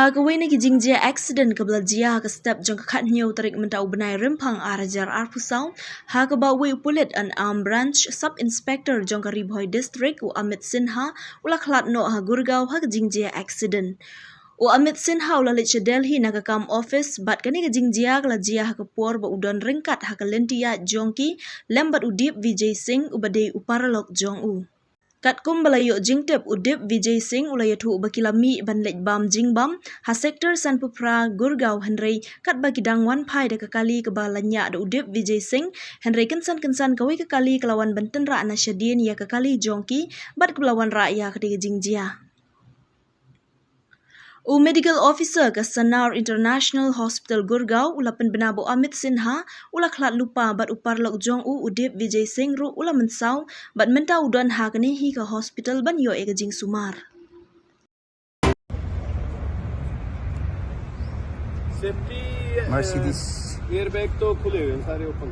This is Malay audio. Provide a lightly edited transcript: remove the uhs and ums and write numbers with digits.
Hagawai nagi jingjia accident kabla jia haga step jong kat new tarik mentau benai rempang arajar arpusau hagaba wei pulit an arm branch sub inspector jong ka Ribhoi district u Amit Sinha ula khlat no ha Gurgaon haga jingjia accident. U Amit Sinha ula lich Delhi naga kam office bat kani ga jingjia kala jia haga por ba udon ringkat haga lentia jongki lembat udip Vijay Singh u badai uparalok jong u. Kat kum balayo jingtep udip Vijay Singh ulaya thu bakilami ban lej bam jingbam ha sektor Sanpupra Gurgaon Henry kat bagi dangwan pai de kekali ke balanya de udip Vijay Singh Henry kensan kawai kekali kelawan benten ra nasyadin ya kekali jongki bat kelawan ra ya ketiga jingjia. U medical officer ke Sanar International Hospital Gurgaon ula penbenabo Amit Sinha ula khlat lupa bat uparlok jong u udip Vijay Singh ru ula mensau bat mentau udon ha kani hi ke hospital ban yo ega jing sumar. Safety Mercedes airbag तो खुले हुए हैं सारे ओपन।